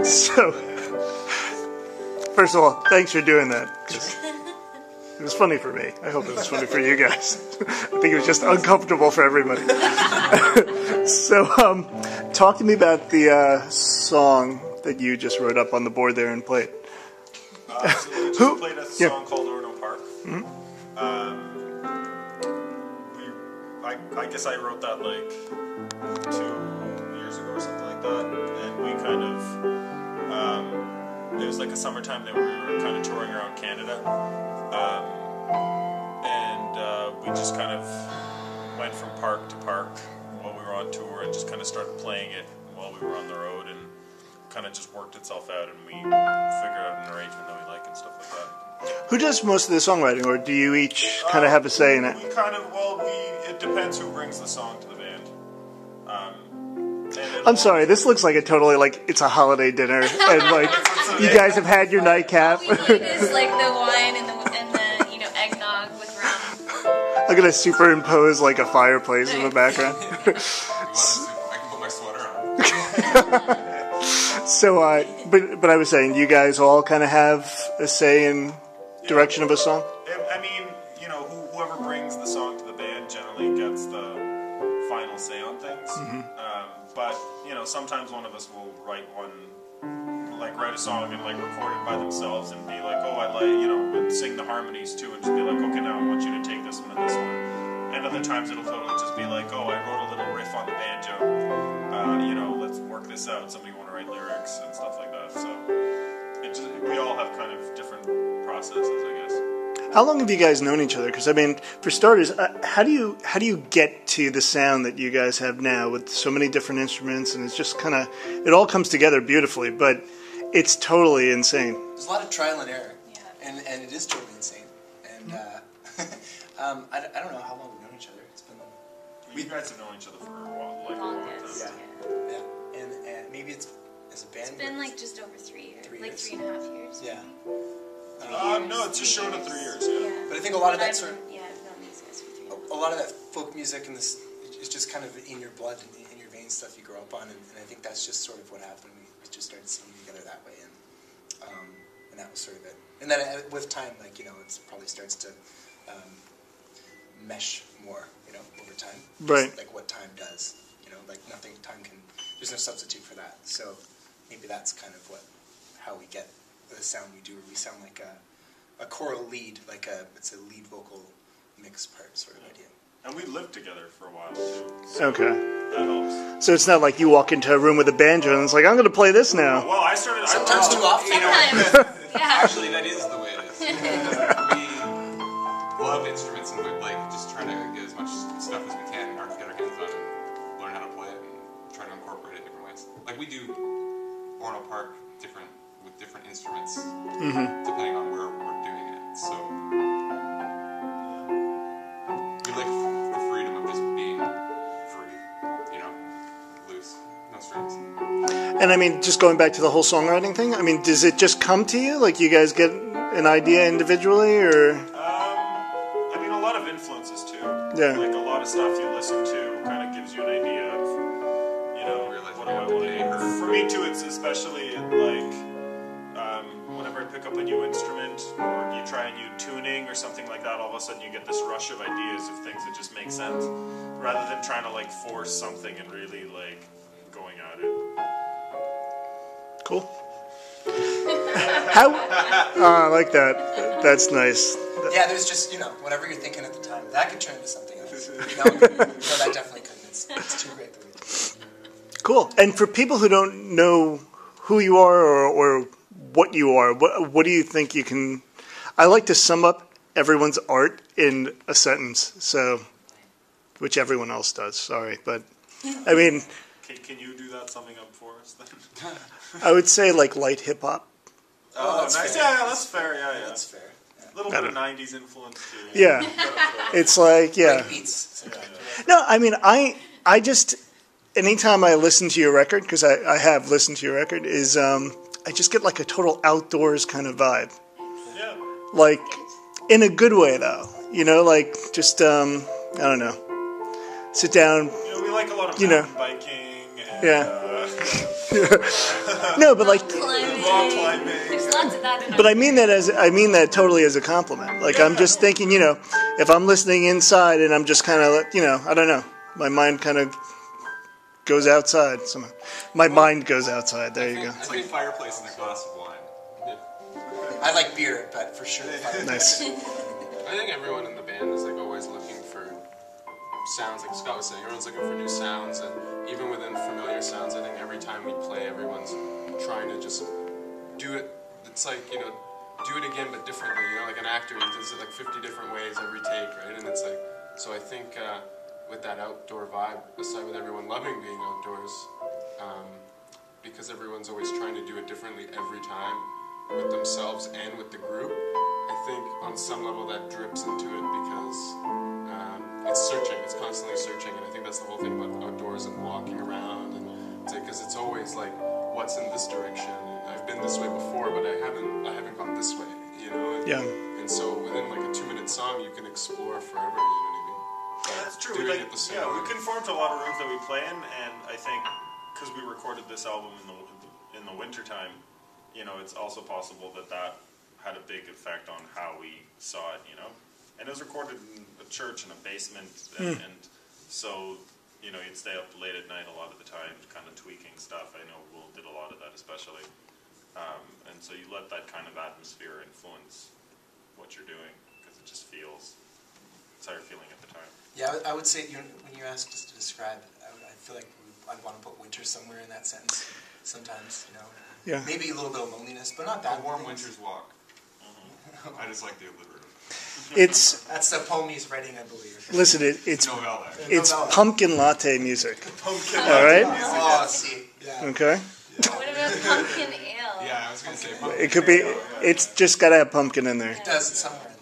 So, first of all, thanks for doing that. 'Cause it was funny for me. I hope it was funny for you guys. I think it was just uncomfortable for everybody. So, talk to me about the song that you just wrote up on the board there and played. So we just played a song called Orno Park. Mm-hmm. I guess I wrote that like 2 years ago or something like that, and we kind of it was like a summertime that we were kind of touring around Canada, and we just kind of went from park to park while we were on tour and just kind of started playing it while we were on the road, and kind of just worked itself out, and we figured out an arrangement that we like and stuff like that. Who does most of the songwriting, or do you each kind of have a say in it? We kind of, it depends who brings the song to the band. I'm sorry, this looks like it's a holiday dinner, and like you guys have had your nightcap. All we need is like the wine and the eggnog with rum. I'm gonna superimpose like a fireplace in the background. I can put my sweater on. So, but I was saying, you guys all kind of have a say in direction of a song? I mean, whoever brings the song to the band generally gets the final say on things. Mm-hmm. But, sometimes one of us will write a song and record it by themselves and be like, oh, I like, and sing the harmonies too, and just be like, okay, now I want you to take this one and this one. And other times it'll totally just be like, oh, I wrote a little riff on the banjo. Let's work this out. Somebody want to write lyrics and stuff like that. So we all have kind of different processes, I guess. How long have you guys known each other? Because I mean, for starters, how do you get to the sound that you guys have now with so many different instruments, and it's just kind of, it all comes together beautifully, but it's totally insane. There's a lot of trial and error, yeah. and it is totally insane. And I don't know how long we've known each other. It's been. You guys have known each other for a while, a long time. Yeah. And maybe it's as a band. It's been just over 3 years, 3.5 years. Yeah. No, it's just short of 3 years. Yeah. But I think a lot of that sort of. Yeah, I've known these guys for 3 years. A lot of that folk music and this is just kind of in your blood and in your veins, stuff you grow up on, and I think that's just sort of what happened. We just started singing together that way, and that was sort of it. And then with time, it probably starts to mesh more, over time. Right. Like what time does, time can. There's no substitute for that. So maybe that's kind of how we get the sound we do. Where we sound like a choral lead, it's a lead vocal mix part sort of idea. And we lived together for a while too. So okay. That helps. So it's not like you walk into a room with a banjo and it's like, I'm going to play this now. Well, I started. Sometimes too often. Sometimes. Yeah. Actually, that is the way it is. We love instruments and we just try to get as much stuff as we can and get our hands on and learn how to play it and try to incorporate it in different ways. Like we do Orno Park with different instruments depending on where we're doing it. So we like the freedom of just being free, loose, no strings. And I mean, just going back to the whole songwriting thing, I mean, does it just come to you? Like you guys get an idea individually, or? I mean, a lot of influences too. Yeah. Like a lot of stuff you listen to kind of gives you an idea of, what do I want to hear. For me too, it's especially whenever I pick up a new instrument or you try a new tuning or something like that, all of a sudden you get this rush of ideas of things that just make sense, rather than trying to force something and really going at it. Cool. How? I like that. That's nice. Yeah, there's just, whatever you're thinking at the time, that could turn into something else. No, that definitely couldn't. It's too great the way it is. Cool. And for people who don't know who you are or what you are, what do you think you can... I like to sum up everyone's art in a sentence, so, which everyone else does, sorry. But, I mean... Can you do that summing up for us then? I would say light hip-hop. Oh, that's nice. Fair. Yeah, that's fair. Yeah. That's fair. Yeah. A little bit of 90s influence too. Yeah. It's like, yeah. Like beats. No, I mean, I just, anytime I listen to your record, because I have listened to your record, is I just get a total outdoors kind of vibe. Yeah. In a good way though. Just, I don't know. Sit down. We like a lot of mountain biking. And, yeah. No, but like, Rock climbing. There's lots of that in but I mean that totally as a compliment. Like, I'm just thinking, if I'm listening inside and I'm just kind of, I don't know, my mind kind of goes outside. Somehow. My mind goes outside. There you go. It's like fireplace and a glass of wine. I like beer, but for sure. Nice. I think everyone in the band is like always looking for sounds, like Scott was saying. Everyone's looking for new sounds, and even within familiar sounds, I think every time we play, everyone's trying to just do it. It's like, do it again but differently. Like an actor, he does it like 50 different ways every take, right? And it's like, so I think with that outdoor vibe, aside with everyone loving being outdoors, because everyone's always trying to do it differently every time with themselves and with the group, I think on some level that drips into it because it's searching, it's constantly searching, and I think that's the whole thing about outdoors and walking around, and because it's always like, what's in this direction? I've been this way before, but I haven't gone this way, And, Yeah. And so within like a 2-minute song, you can explore forever. You know what I mean? But That's true. doing Like, it the same yeah, way. we conform to a lot of rooms that we play in, and I think because we recorded this album in the wintertime, it's also possible that had a big effect on how we saw it, And it was recorded in a church in a basement, and so, you'd stay up late at night a lot of the time, kind of tweaking stuff. I know Will did a lot of that especially. And so you let that kind of atmosphere influence what you're doing, because it just feels, it's how you're feeling at the time. Yeah, I would say when you asked us to describe it, I feel like I'd want to put winter somewhere in that sentence sometimes, Yeah. Maybe a little bit of loneliness, but not that. A warm winter's walk. I just like the alliterative. That's the poem he's writing, I believe. Listen, it's Novella. pumpkin latte music. Pumpkin. All right. Oh, see, yeah. Okay. What about pumpkin ale? Yeah, I was going to say. It could be. It's just got to have pumpkin in there. It does somewhere.